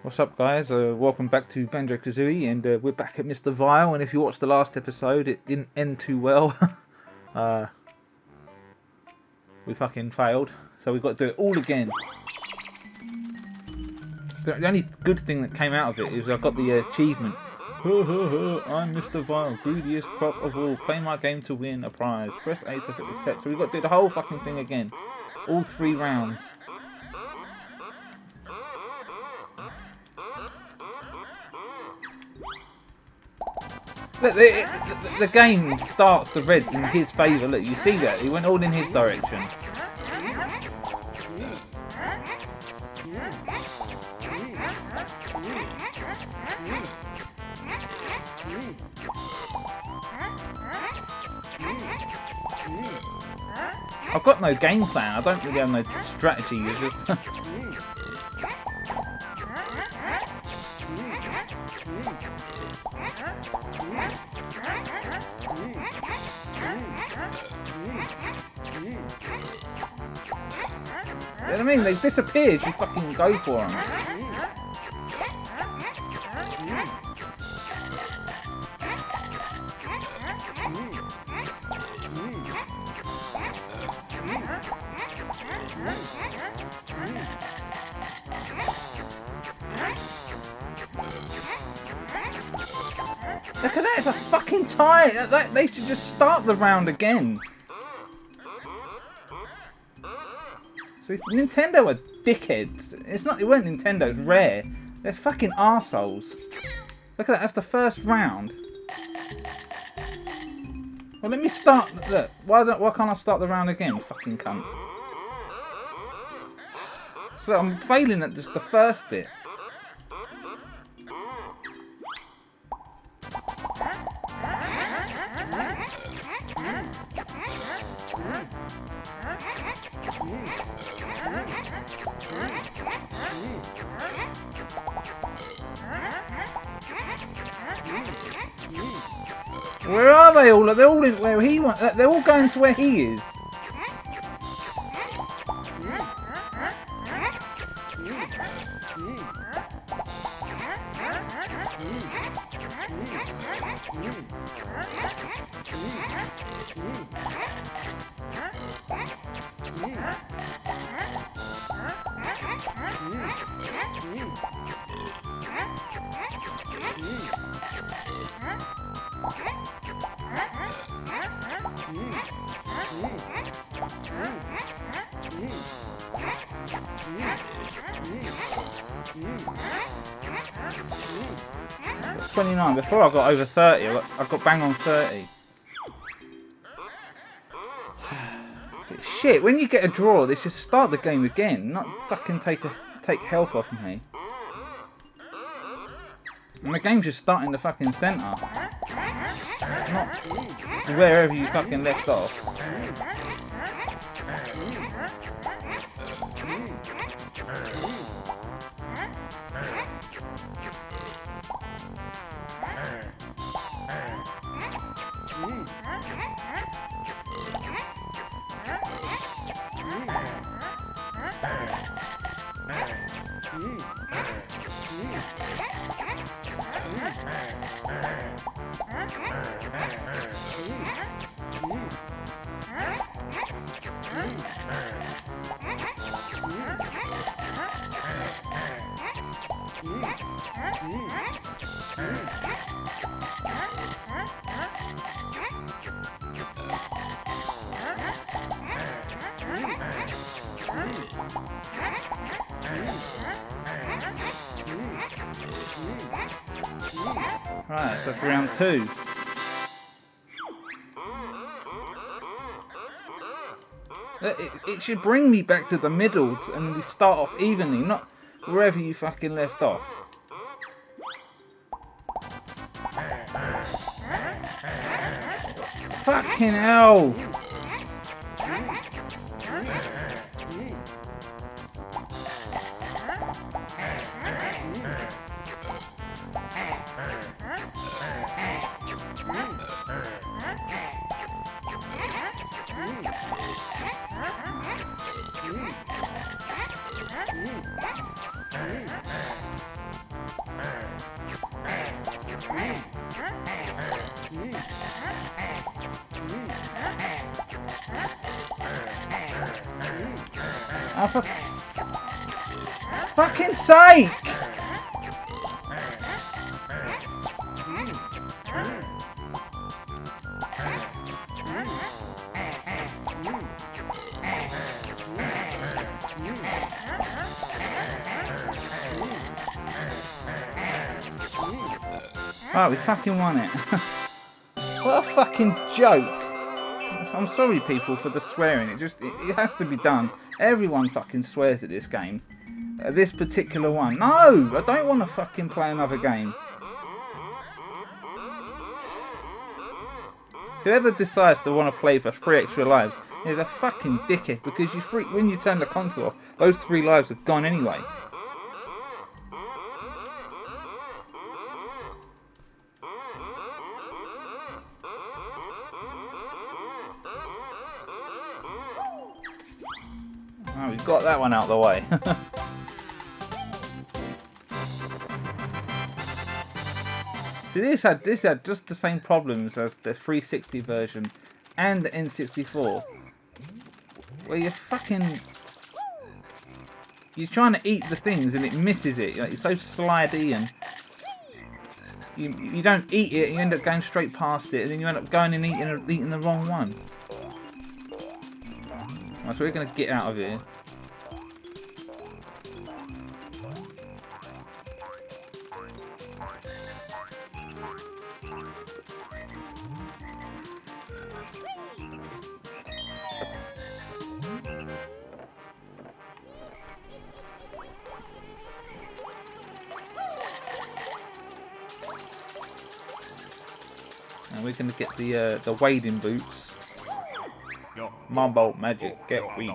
What's up, guys? Welcome back to Banjo Kazooie, and we're back at Mr. Vile. And if you watched the last episode, it didn't end too well. We fucking failed, so we've got to do it all again. The only good thing that came out of it is I got the achievement. I'm Mr. Vile, greediest prop of all. Play my game to win a prize. Press A to accept. So we've got to do the whole fucking thing again. All 3 rounds. Look, the game starts the red in his favour. Look, you see that? He went all in his direction. I've got no game plan. I don't really have no strategy. It's just... You know what I mean? They disappear as you fucking go for them. Look at that, it's a fucking tie! They should just start the round again. So Nintendo are dickheads. It weren't Nintendo, it's Rare. They're fucking arseholes. Look at that, that's the first round. Well, let me start. Look, why can't I start the round again? Fucking cunt. So look, I'm failing at just the first bit. Where are they all? They're all in where he wants. They're all going to where he is. That's 29. Before I got over 30, I got bang on 30. But shit, when you get a draw, they should start the game again, not fucking take health off me. And the game's just starting the fucking centre, not wherever you fucking left off. Right, so for round 2. It should bring me back to the middle and we start off evenly, not wherever you fucking left off. Fucking hell! Oh, for fucking sake! Right, we fucking won it. What a fucking joke. I'm sorry, people, for the swearing. It has to be done. Everyone fucking swears at this game. This particular one. No! I don't want to fucking play another game. Whoever decides to want to play for 3 extra lives is a fucking dickhead, because when you turn the console off, those 3 lives have gone anyway. Oh, we've got that one out of the way. See, this had just the same problems as the 360 version and the N64, where you're trying to eat the things and it misses it. Like, it's so slidey, and you don't eat it, you end up going straight past it, and then you end up going and eating the wrong one. Right, so we're going to get out of here. And we're going to get the wading boots. Marble magic, get weak.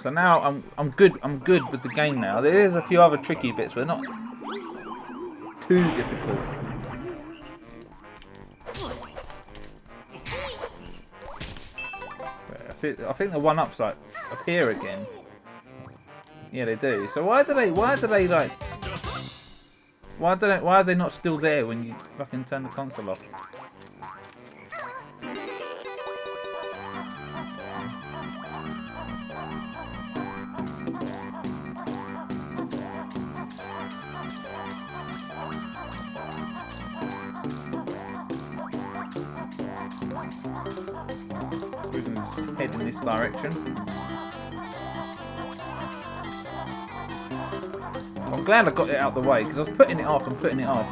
So now I'm good with the game now. There is a few other tricky bits, but not too difficult. I think the one-ups like appear again. Yeah, they do. So why are they not still there when you fucking turn the console off? We can just head in this direction. I'm glad I got it out of the way, because I was putting it off and putting it off.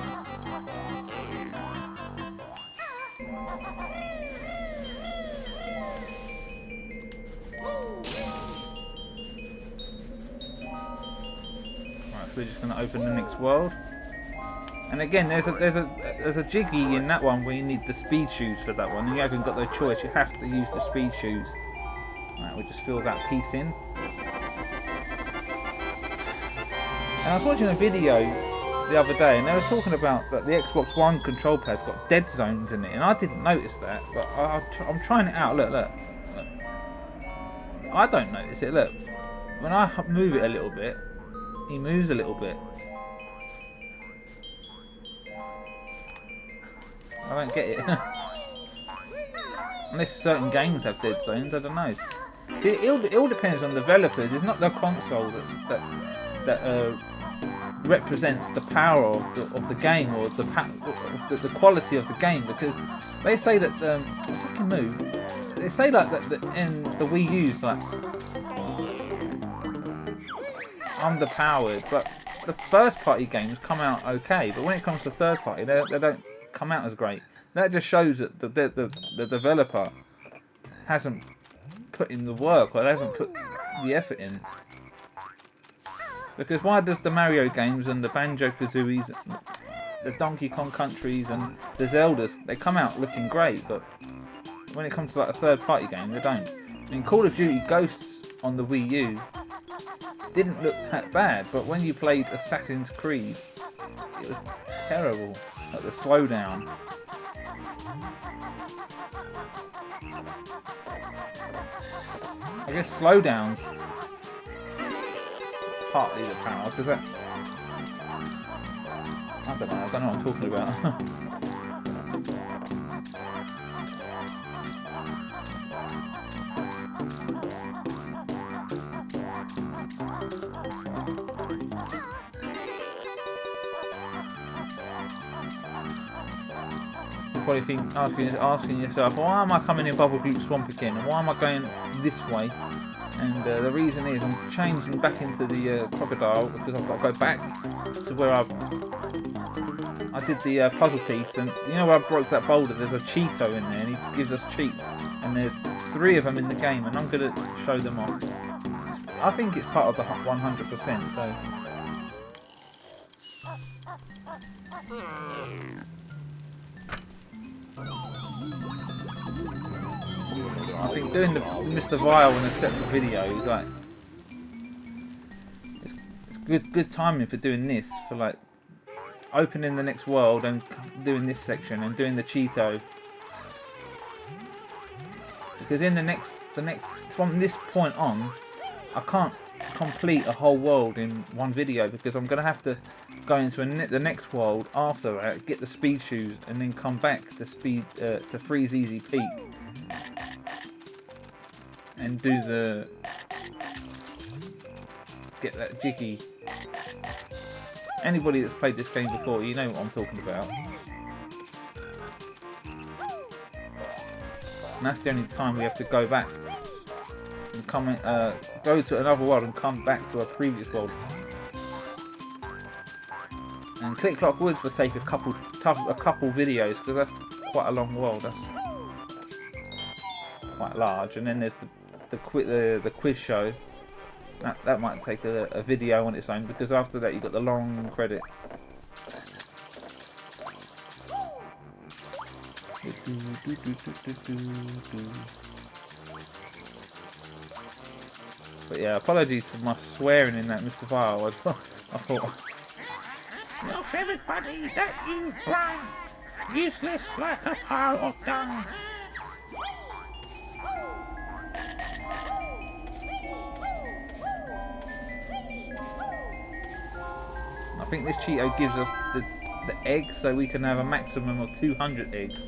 Right, so we're just going to open the next world. And again, there's a jiggy in that one where you need the speed shoes for that one. And you haven't got no choice, you have to use the speed shoes. Right, we'll just fill that piece in. And I was watching a video the other day, and they were talking about that the Xbox One control pad's got dead zones in it, and I didn't notice that, but I'm trying it out. Look. I don't notice it. Look, when I move it a little bit, he moves a little bit. I don't get it. Unless certain games have dead zones, I don't know. See, it all depends on developers. It's not the console that represents the power of the game, or the quality of the game, because they say that fucking move. They say like that in the Wii U's like underpowered, but the first party games come out okay, but when it comes to third party, they don't come out as great. That just shows that the developer hasn't put in the work, or they haven't put the effort in. Because why does the Mario games and the Banjo Kazooies, the Donkey Kong Countries and the Zeldas, they come out looking great, but when it comes to like a third party game, they don't. I mean, Call of Duty Ghosts on the Wii U didn't look that bad, but when you played Assassin's Creed, it was terrible. Like the slowdown. I guess slowdowns partly the power, because that, I don't know what I'm talking about. probably asking yourself, why am I coming in Bubble Goop Swamp again? And why am I going this way? And the reason is I'm changing back into the crocodile because I've got to go back to where I did the puzzle piece. And you know where I broke that boulder? There's a Cheeto in there, and he gives us cheats. And there's 3 of them in the game, and I'm going to show them off. I think it's part of the 100%. So. I think doing the Mr. Vile in a separate video is like it's good timing for doing this, for like opening the next world and doing this section and doing the Cheeto, because in the next from this point on I can't complete a whole world in one video, because I'm gonna have to go into the next world after that, get the speed shoes, and then come back to Freeze Easy Peak and do get that jiggy. Anybody that's played this game before, you know what I'm talking about. And that's the only time we have to go back and go to another world and come back to a previous world. And Click Clock Woods will take a couple videos, because that's quite a long world. That's quite large. And then there's the quiz show. That might take a video on its own, because after that you've got the long credits. But yeah, apologies for my swearing in that Mr. Vile. I thought... Look, everybody, that you blind, useless like a pile of dung. I think this Cheeto gives us the eggs, so we can have a maximum of 200 eggs.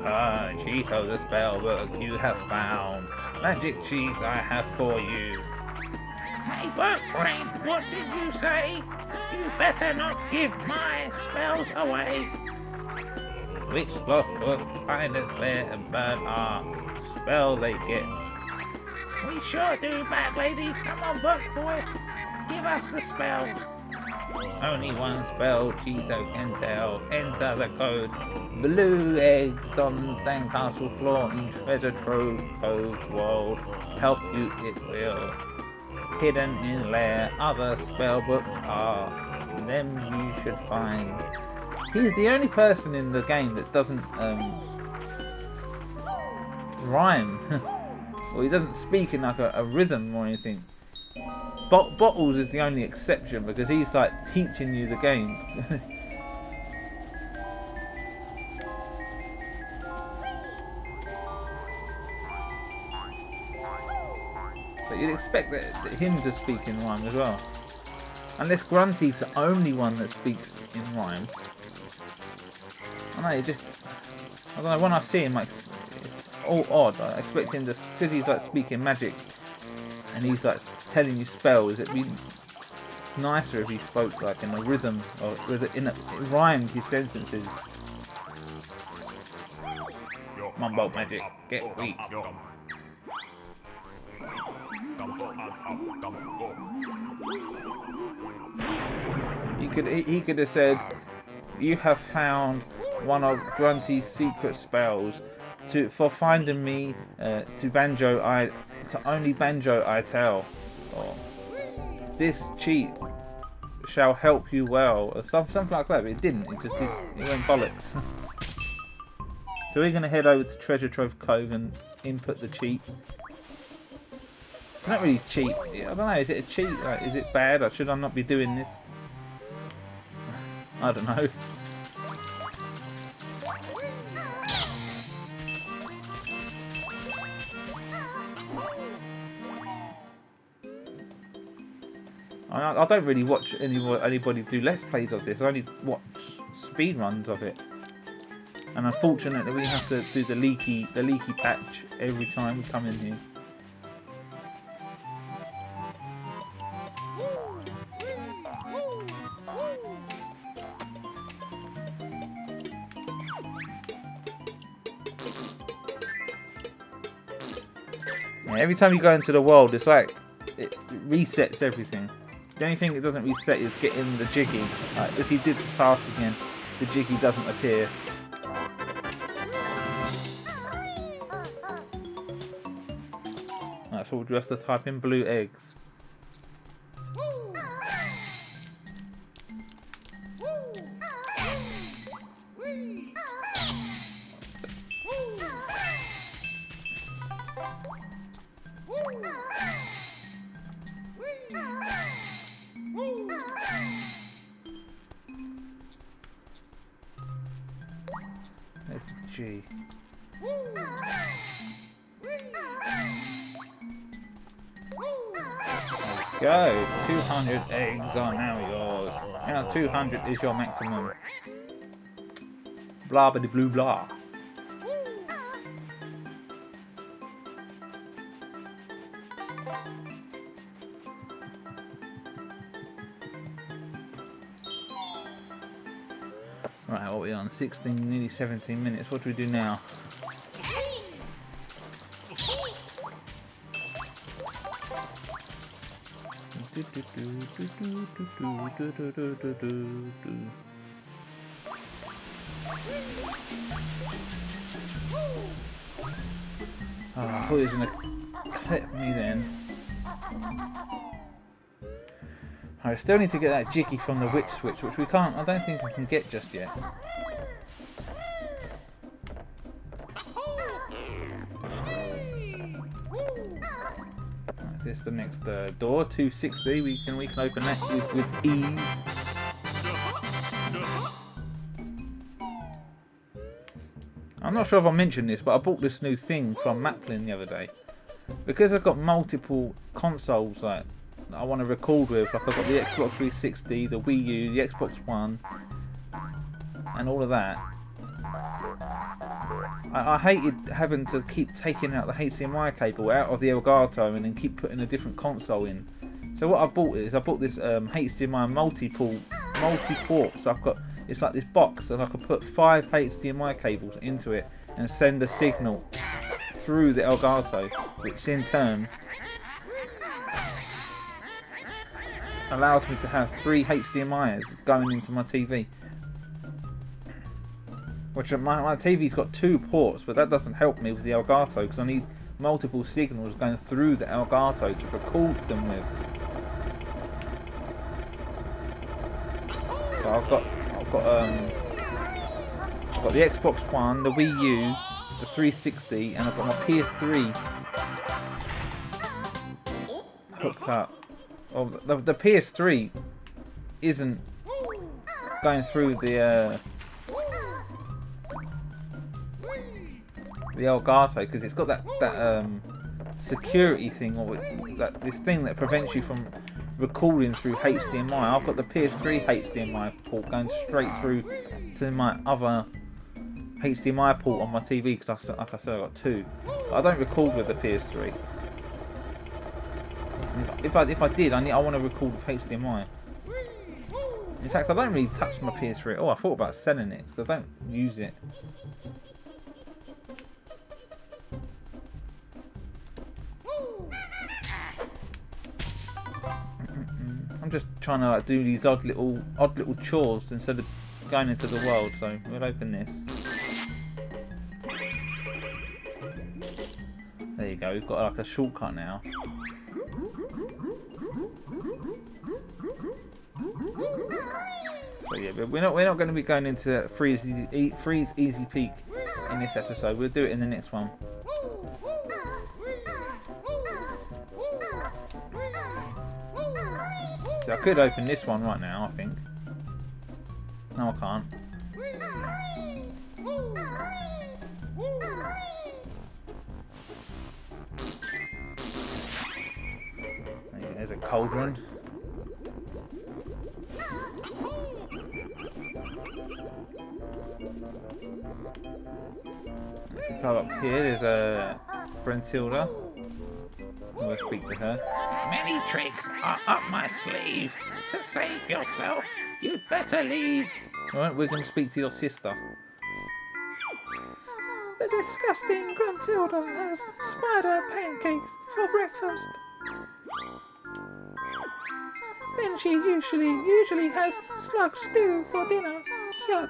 Ah, Cheeto, the spell book you have found. Magic cheese I have for you. Hey, Burkbrain, what did you say? You better not give my spells away. Which lost book finders there and burn our spell they get? We sure do, Bad Lady. Come on, Buck Boy. Give us the spells. Only one spell Cheeto can tell. Enter the code. Blue eggs on sandcastle floor in treasure trove cove world. Help you it will. Hidden in lair other spell books are. Them you should find. He's the only person in the game that doesn't rhyme. Or he doesn't speak in like a rhythm or anything. Bottles is the only exception, because he's like teaching you the game. But you'd expect that him to speak in rhyme as well. Unless Grunty's the only one that speaks in rhyme. I know, I don't know, when I see him, like, it's all odd. I expect him to, because he's like speaking magic and he's like telling you spells, it'd be nicer if he spoke like in a rhythm, or rhymed his sentences. Mumbo magic, get weak. He could have said, you have found one of Grunty's secret spells. For finding me to only Banjo I tell. Or, this cheat shall help you well, or something like that. But it didn't. It went bollocks. So we're gonna head over to Treasure Trove Cove and input the cheat. Not really cheat. I don't know. Is it a cheat? Like, is it bad? Or should I not be doing this? I don't know. I don't really watch anybody do Let's Plays of this. I only watch speedruns of it. And unfortunately we have to do the leaky patch every time we come in here. Yeah, every time you go into the world, it's like it resets everything. The only thing it doesn't reset is getting the Jiggy. Like, if you did the task again, the Jiggy doesn't appear. Right, so we'll just have to type in blue eggs. There's the G. There we go. 200 eggs are now yours. Now 200 is your maximum. Blah blah blue blah. Right, what are we on? 16, nearly 17 minutes. What do we do now? Oh, I thought he was going to clip me then. I still need to get that Jiggy from the witch switch, which we can't. I don't think I can get just yet. Is this the next door? 260. We can open that with ease. I'm not sure if I mentioned this, but I bought this new thing from Maplin the other day because I've got multiple consoles like I want to record with. Like I've got the Xbox 360, the Wii U, the Xbox One, and all of that. I hated having to keep taking out the HDMI cable out of the Elgato and then keep putting a different console in. So what I bought this HDMI multi-port. So I've got, it's like this box, and I can put 5 HDMI cables into it and send a signal through the Elgato, which in turn allows me to have 3 HDMIs going into my TV. Which my TV's got 2 ports, but that doesn't help me with the Elgato because I need multiple signals going through the Elgato to record them with. So I've got the Xbox One, the Wii U, the 360, and I've got my PS3 hooked up. Well, the PS3 isn't going through the Elgato because it's got that security thing, or this thing that prevents you from recording through HDMI. I've got the PS3 HDMI port going straight through to my other HDMI port on my TV because, like I said, I've got 2. But I don't record with the PS3. If I did, I want to record with HDMI. In fact, I don't really touch my PS3 at all. I thought about selling it because I don't use it. I'm just trying to do these odd little chores instead of going into the world. So we'll open this. There you go. We've got like a shortcut now. So yeah, but we're not going to be going into freeze easy peak in this episode. We'll do it in the next one. So I could open this one right now, I think. No, I can't. There's a cauldron. Go up here, there's a Brentilda. We'll speak to her. Many tricks are up my sleeve. To save yourself, you'd better leave. Alright, we're going to speak to your sister. The disgusting Gruntilda has spider pancakes for breakfast. Then she usually has slug stew for dinner. Yuck.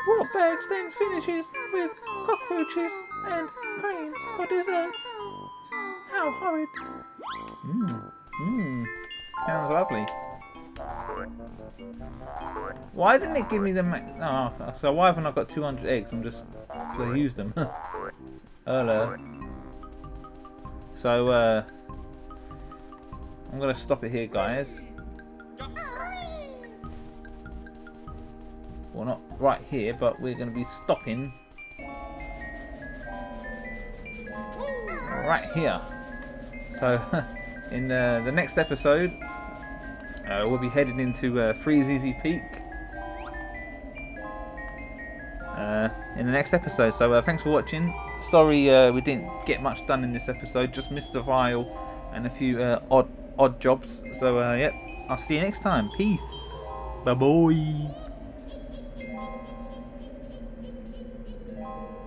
Wartbags then finishes with cockroaches and cream for dessert. How horrid. Sounds lovely. Why didn't it give me the so why haven't I got 200 eggs? Because I used them. earlier. So I'm gonna stop it here, guys. Well, not right here, but we're gonna be stopping right here. So in the next episode, we'll be heading into Freeze Easy Peak in the next episode. So thanks for watching. Sorry we didn't get much done in this episode. Just missed the vial and a few odd jobs. So yeah, I'll see you next time. Peace. Bye bye.